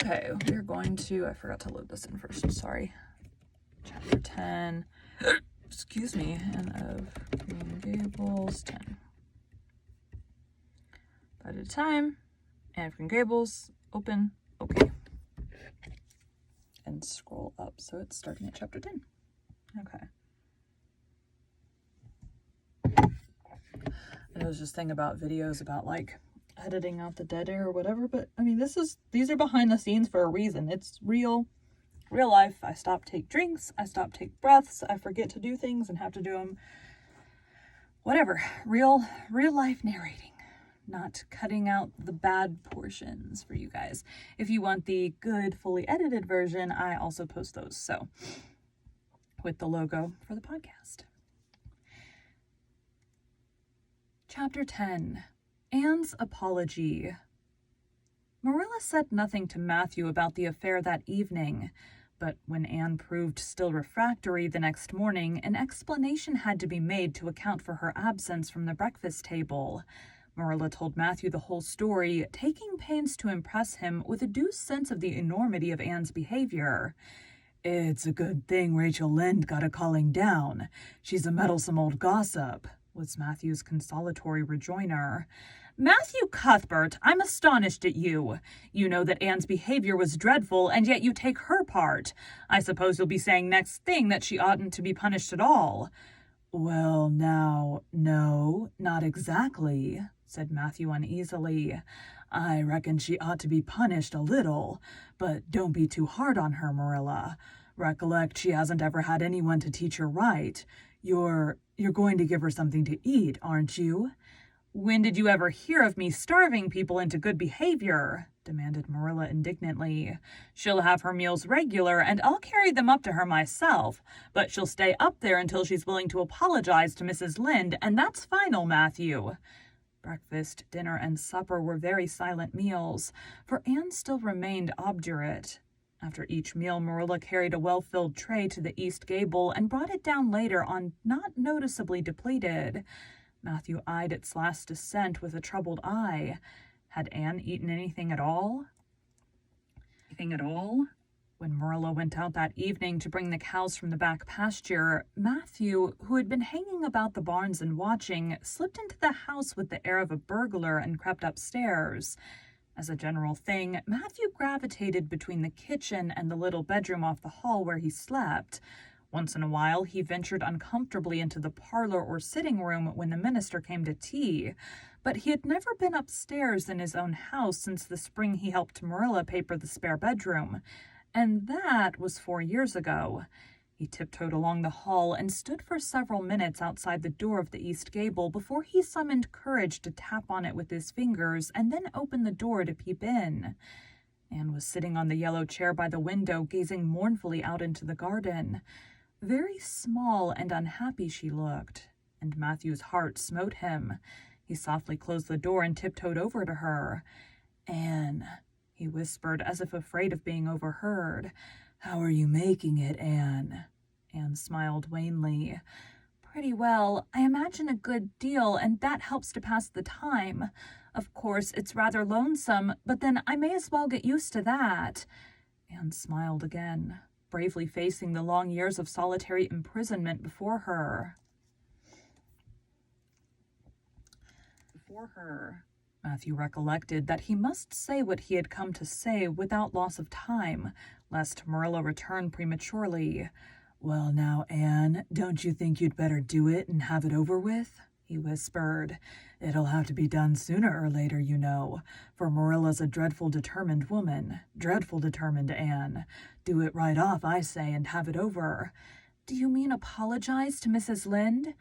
Okay, we're going to, I forgot to load this in first, sorry. Chapter 10, excuse me, and of Green Gables 10. At a time, and Green Gables, open, okay. And scroll up, so it's starting at chapter 10. Okay. And I was just thinking about videos about like editing out the dead air or whatever, but I mean, these are behind the scenes for a reason. It's real life. I stop, take drinks, I stop, take breaths, I forget to do things and have to do them. Whatever, real life narrating, not cutting out the bad portions for you guys. If you want the good, fully edited version, I also post those, so with the logo for the podcast. Chapter 10, Anne's Apology. Marilla said nothing to Matthew about the affair that evening, but when Anne proved still refractory the next morning, an explanation had to be made to account for her absence from the breakfast table. Marilla told Matthew the whole story, taking pains to impress him with a due sense of the enormity of Anne's behavior. "It's a good thing Rachel Lynde got a calling down. She's a meddlesome old gossip," was Matthew's consolatory rejoinder. "Matthew Cuthbert, I'm astonished at you. You know that Anne's behavior was dreadful, and yet you take her part. I suppose you'll be saying next thing that she oughtn't to be punished at all." "Well, now, no, not exactly," said Matthew uneasily. "I reckon she ought to be punished a little, but don't be too hard on her, Marilla. Recollect, she hasn't ever had anyone to teach her right. You're going to give her something to eat, aren't you?" "When did you ever hear of me starving people into good behavior?" demanded Marilla indignantly. "She'll have her meals regular, and I'll carry them up to her myself, but she'll stay up there until she's willing to apologize to Mrs. Lynde, and that's final, Matthew." Breakfast, dinner, and supper were very silent meals, for Anne still remained obdurate. After each meal, Marilla carried a well-filled tray to the east gable and brought it down later on not noticeably depleted. Matthew eyed its last descent with a troubled eye. Had Anne eaten anything at all? When Marilla went out that evening to bring the cows from the back pasture, Matthew, who had been hanging about the barns and watching, slipped into the house with the air of a burglar and crept upstairs. As a general thing, Matthew gravitated between the kitchen and the little bedroom off the hall where he slept. Once in a while, he ventured uncomfortably into the parlor or sitting room when the minister came to tea, but he had never been upstairs in his own house since the spring he helped Marilla paper the spare bedroom, and that was 4 years ago. He tiptoed along the hall and stood for several minutes outside the door of the east gable before he summoned courage to tap on it with his fingers and then opened the door to peep in. Anne was sitting on the yellow chair by the window, gazing mournfully out into the garden. Very small and unhappy she looked, and Matthew's heart smote him. He softly closed the door and tiptoed over to her. "Anne," he whispered, as if afraid of being overheard. "How are you making it, Anne?" Anne smiled wanly. "Pretty well. I imagine a good deal, and that helps to pass the time. Of course, it's rather lonesome, but then I may as well get used to that." Anne smiled again, bravely facing the long years of solitary imprisonment before her. Matthew recollected that he must say what he had come to say without loss of time, lest Marilla return prematurely. "Well now, Anne, don't you think you'd better do it and have it over with?" he whispered. "It'll have to be done sooner or later, you know, for Marilla's a dreadful determined woman. Dreadful determined, Anne. Do it right off, I say, and have it over." "Do you mean apologize to Mrs. Lynde?"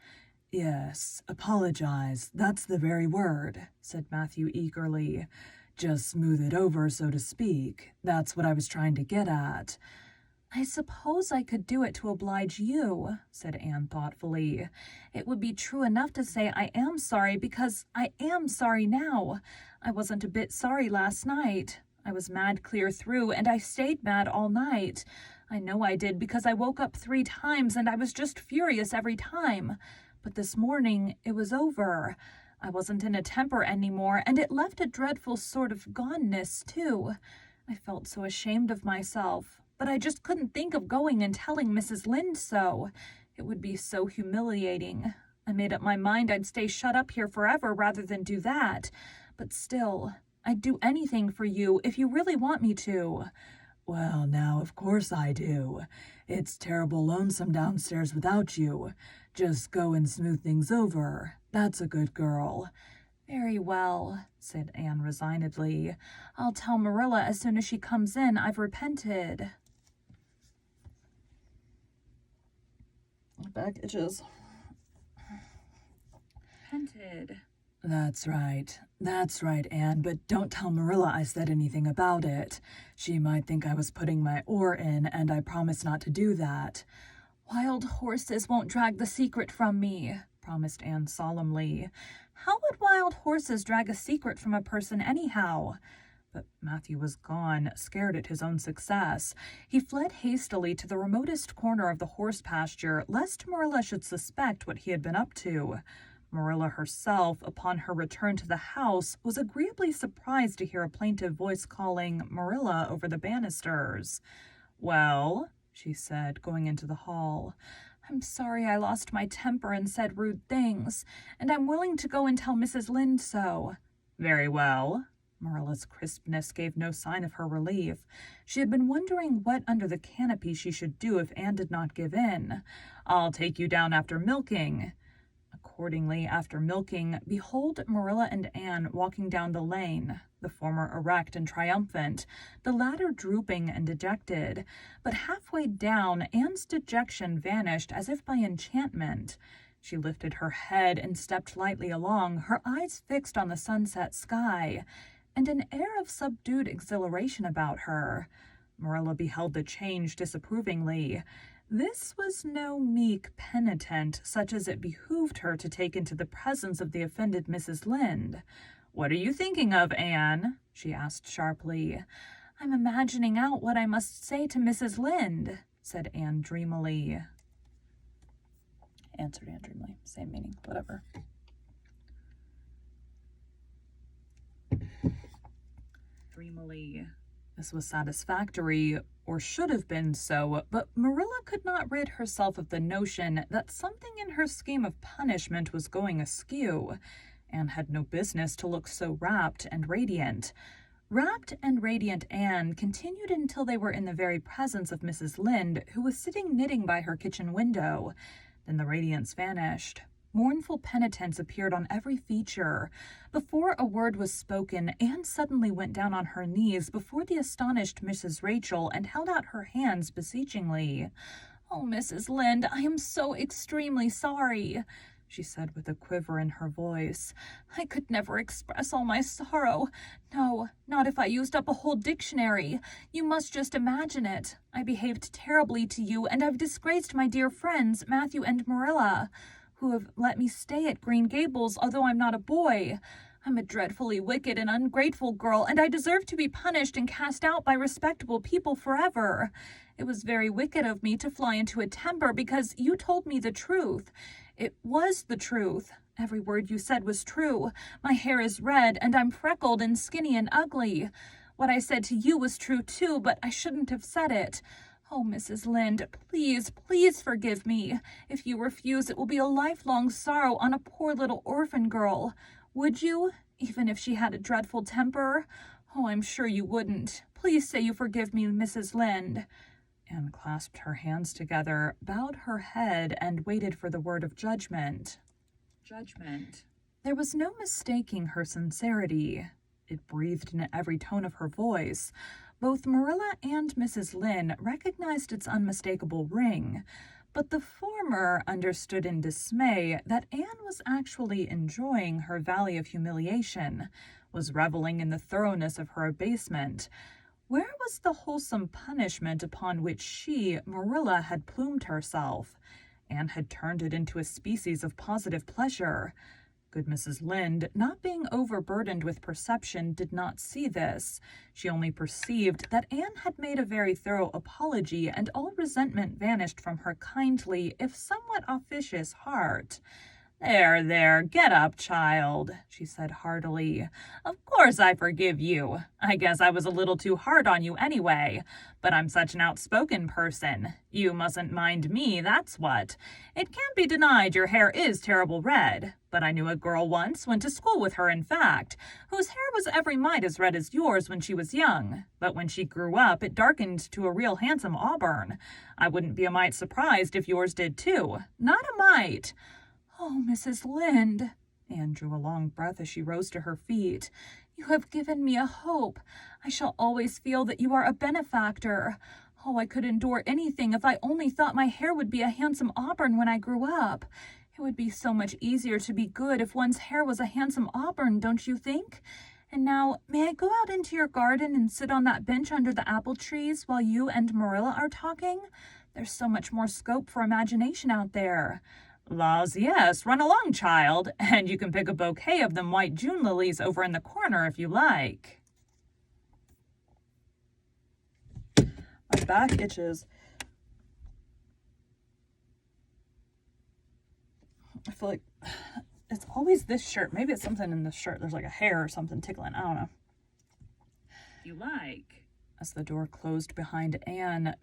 "Yes, apologize. That's the very word," said Matthew eagerly. "Just smooth it over, so to speak. That's what I was trying to get at." "I suppose I could do it to oblige you," said Anne thoughtfully. "It would be true enough to say I am sorry, because I am sorry now. I wasn't a bit sorry last night. I was mad clear through, and I stayed mad all night. I know I did, because I woke up 3 times, and I was just furious every time. But this morning it was over. I wasn't in a temper anymore, and it left a dreadful sort of goneness, too. I felt so ashamed of myself, but I just couldn't think of going and telling Mrs. Lynde so. It would be so humiliating. I made up my mind I'd stay shut up here forever rather than do that. But still, I'd do anything for you if you really want me to. Well, now, of course I do. It's terrible lonesome downstairs without you. Just go and smooth things over. That's a good girl. Very well, said Anne resignedly. I'll tell Marilla as soon as she comes in I've repented. Back itches. Repented. That's right, Anne, but don't tell Marilla I said anything about it. She might think I was putting my oar in, and I promise not to do that. Wild horses won't drag the secret from me, promised Anne solemnly. How would wild horses drag a secret from a person anyhow? But Matthew was gone, scared at his own success. He fled hastily to the remotest corner of the horse pasture, lest Marilla should suspect what he had been up to. Marilla herself, upon her return to the house, was agreeably surprised to hear a plaintive voice calling Marilla over the banisters. Well, she said, going into the hall, I'm sorry I lost my temper and said rude things, and I'm willing to go and tell Mrs. Lynde so. Very well. Marilla's crispness gave no sign of her relief. She had been wondering what under the canopy she should do if Anne did not give in. I'll take you down after milking. Accordingly, after milking, behold Marilla and Anne walking down the lane, the former erect and triumphant, the latter drooping and dejected. But halfway down, Anne's dejection vanished as if by enchantment. She lifted her head and stepped lightly along, her eyes fixed on the sunset sky, and an air of subdued exhilaration about her. Marilla beheld the change disapprovingly. This was no meek penitent, such as it behooved her to take into the presence of the offended Mrs. Lynde. What are you thinking of, Anne? She asked sharply. I'm imagining out what I must say to Mrs. Lynde, said Anne dreamily. Answered Anne dreamily. Same meaning, whatever. Dreamily. This was satisfactory, or should have been so, but Marilla could not rid herself of the notion that something in her scheme of punishment was going askew. Anne had no business to look so rapt and radiant. Rapt and radiant Anne continued until they were in the very presence of Mrs. Lynde, who was sitting knitting by her kitchen window. Then the radiance vanished. Mournful penitence appeared on every feature. Before a word was spoken, Anne suddenly went down on her knees before the astonished Mrs. Rachel and held out her hands beseechingly. Oh, Mrs. Lynde, I am so extremely sorry, she said with a quiver in her voice. I could never express all my sorrow. No, not if I used up a whole dictionary. You must just imagine it. I behaved terribly to you, and I've disgraced my dear friends, Matthew and Marilla, who have let me stay at Green Gables, although I'm not a boy. I'm a dreadfully wicked and ungrateful girl, and I deserve to be punished and cast out by respectable people forever. It was very wicked of me to fly into a temper because you told me the truth. It was the truth. Every word you said was true. My hair is red, and I'm freckled and skinny and ugly. What I said to you was true, too, but I shouldn't have said it. Oh, Mrs. Lynde, please, please forgive me. If you refuse, it will be a lifelong sorrow on a poor little orphan girl. Would you, even if she had a dreadful temper? Oh, I'm sure you wouldn't. Please say you forgive me, Mrs. Lynde. Anne clasped her hands together, bowed her head, and waited for the word of judgment. Judgment. There was no mistaking her sincerity. It breathed in every tone of her voice. Both Marilla and Mrs. Lynde recognized its unmistakable ring, but the former understood in dismay that Anne was actually enjoying her valley of humiliation, was reveling in the thoroughness of her abasement. Where was the wholesome punishment upon which she, Marilla, had plumed herself? Anne had turned it into a species of positive pleasure. Good Mrs. Lynde, not being overburdened with perception, did not see this. She only perceived that Anne had made a very thorough apology, and all resentment vanished from her kindly, if somewhat officious, heart. There, get up, child, she said heartily. Of course I forgive you. I guess I was a little too hard on you anyway, but I'm such an outspoken person. You mustn't mind me, that's what. It can't be denied your hair is terrible red, but I knew a girl once, went to school with her in fact, whose hair was every mite as red as yours when she was young, but when she grew up it darkened to a real handsome auburn. I wouldn't be a mite surprised if yours did too. Not a mite. Oh, Mrs. Lynde, Anne drew a long breath as she rose to her feet. You have given me a hope. I shall always feel that you are a benefactor. Oh, I could endure anything if I only thought my hair would be a handsome auburn when I grew up. It would be so much easier to be good if one's hair was a handsome auburn, don't you think? And now, may I go out into your garden and sit on that bench under the apple trees while you and Marilla are talking? There's so much more scope for imagination out there. Laws, yes, run along, child, and you can pick a bouquet of them white June lilies over in the corner if you like. My back itches. I feel like it's always this shirt. Maybe it's something in this shirt. There's like a hair or something tickling. I don't know. You like. As the door closed behind Anne,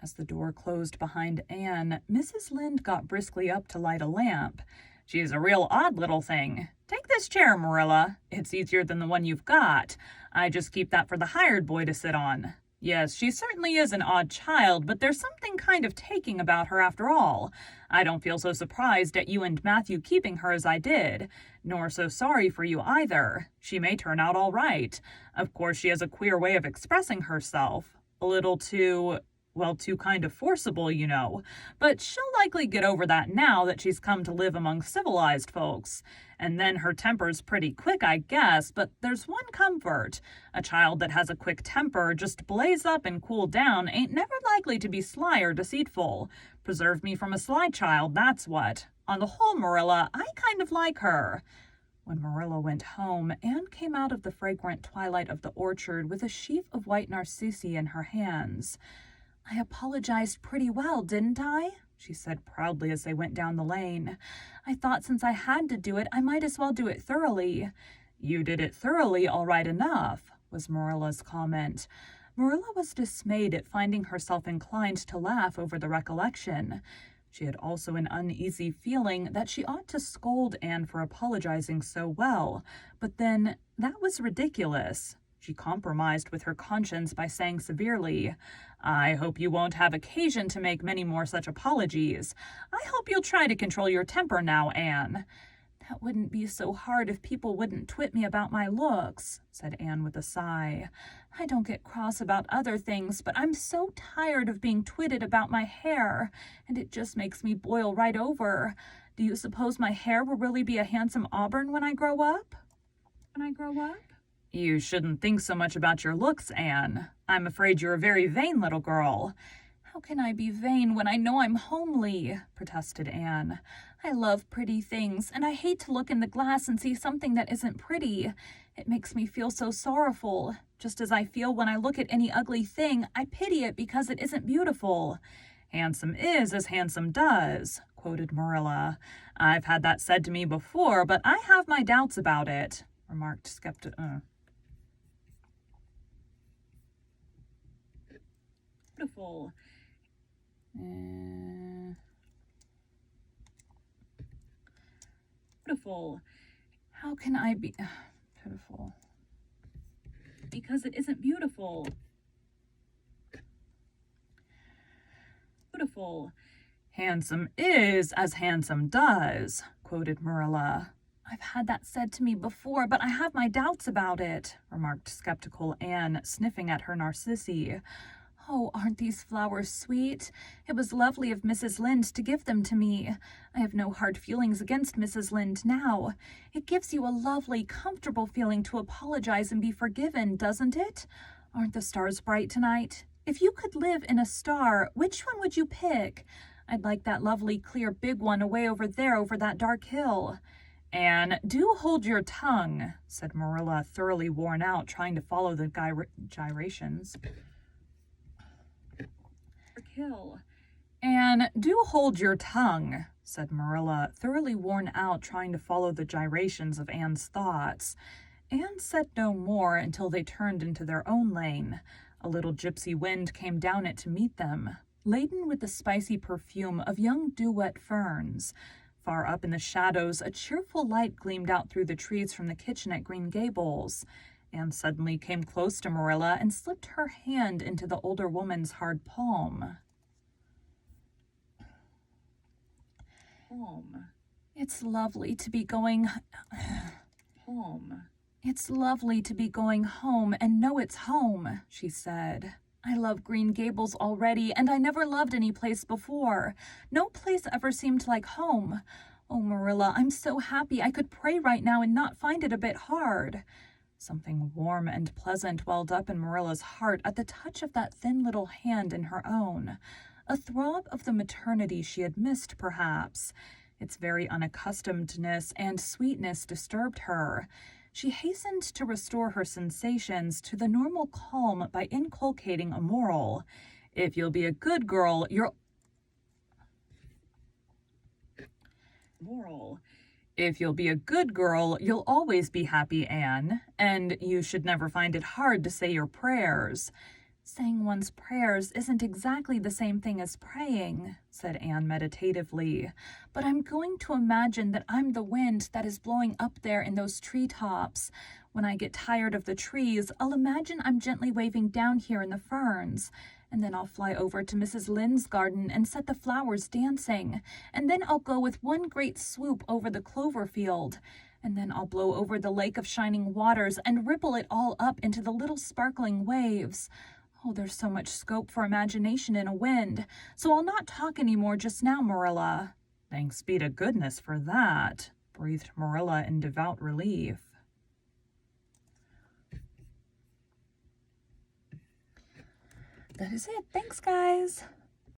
As the door closed behind Anne, Mrs. Lynde got briskly up to light a lamp. She's a real odd little thing. Take this chair, Marilla. It's easier than the one you've got. I just keep that for the hired boy to sit on. Yes, she certainly is an odd child, but there's something kind of taking about her after all. I don't feel so surprised at you and Matthew keeping her as I did, nor so sorry for you either. She may turn out all right. Of course, she has a queer way of expressing herself. A little too kind of forcible, you know. But she'll likely get over that now that she's come to live among civilized folks. And then her temper's pretty quick, I guess, but there's one comfort. A child that has a quick temper, just blaze up and cool down, ain't never likely to be sly or deceitful. Preserve me from a sly child, that's what. On the whole, Marilla, I kind of like her. When Marilla went home, Anne came out of the fragrant twilight of the orchard with a sheaf of white narcissi in her hands. I apologized pretty well, didn't I? She said proudly as they went down the lane. I thought since I had to do it, I might as well do it thoroughly. You did it thoroughly all right enough, was Marilla's comment. Marilla was dismayed at finding herself inclined to laugh over the recollection. She had also an uneasy feeling that she ought to scold Anne for apologizing so well, but then that was ridiculous. She compromised with her conscience by saying severely, I hope you won't have occasion to make many more such apologies. I hope you'll try to control your temper now, Anne. That wouldn't be so hard if people wouldn't twit me about my looks, said Anne with a sigh. I don't get cross about other things, but I'm so tired of being twitted about my hair, and it just makes me boil right over. Do you suppose my hair will really be a handsome auburn when I grow up? You shouldn't think so much about your looks, Anne. I'm afraid you're a very vain little girl. How can I be vain when I know I'm homely? Protested Anne. I love pretty things, and I hate to look in the glass and see something that isn't pretty. It makes me feel so sorrowful. Just as I feel when I look at any ugly thing, I pity it because it isn't beautiful. Handsome is as handsome does, quoted Marilla. I've had that said to me before, but I have my doubts about it, remarked Beautiful. Beautiful. How can I be pitiful? Because it isn't beautiful. Beautiful. Handsome is as handsome does, quoted Marilla. I've had that said to me before, but I have my doubts about it, remarked skeptical Anne, sniffing at her narcissi. Oh, aren't these flowers sweet? It was lovely of Mrs. Lynde to give them to me. I have no hard feelings against Mrs. Lynde now. It gives you a lovely, comfortable feeling to apologize and be forgiven, doesn't it? Aren't the stars bright tonight? If you could live in a star, which one would you pick? I'd like that lovely, clear, big one away over there over that dark hill. Anne, do hold your tongue, said Marilla, thoroughly worn out, trying to follow the gyrations. Hill. Anne, do hold your tongue, said Marilla, thoroughly worn out trying to follow the gyrations of Anne's thoughts. Anne said no more until they turned into their own lane. A little gypsy wind came down it to meet them, laden with the spicy perfume of young dew-wet ferns. Far up in the shadows, a cheerful light gleamed out through the trees from the kitchen at Green Gables. Anne suddenly came close to Marilla and slipped her hand into the older woman's hard palm. Home. It's lovely to be going home. It's lovely to be going home and know it's home, she said. I love Green Gables already, and I never loved any place before. No place ever seemed like home. Oh, Marilla, I'm so happy I could pray right now and not find it a bit hard. Something warm and pleasant welled up in Marilla's heart at the touch of that thin little hand in her own. A throb of the maternity she had missed, perhaps. Its very unaccustomedness and sweetness disturbed her. She hastened to restore her sensations to the normal calm by inculcating a moral. If you'll be a good girl, you'll... Moral. If you'll be a good girl, you'll always be happy, Anne, and you should never find it hard to say your prayers. Saying one's prayers isn't exactly the same thing as praying, said Anne meditatively, but I'm going to imagine that I'm the wind that is blowing up there in those treetops. When I get tired of the trees, I'll imagine I'm gently waving down here in the ferns, and then I'll fly over to Mrs. Lynde's garden and set the flowers dancing, and then I'll go with one great swoop over the clover field, and then I'll blow over the lake of shining waters and ripple it all up into the little sparkling waves. Oh, there's so much scope for imagination in a wind, so I'll not talk any more just now, Marilla. Thanks be to goodness for that, breathed Marilla in devout relief. That is it. Thanks, guys.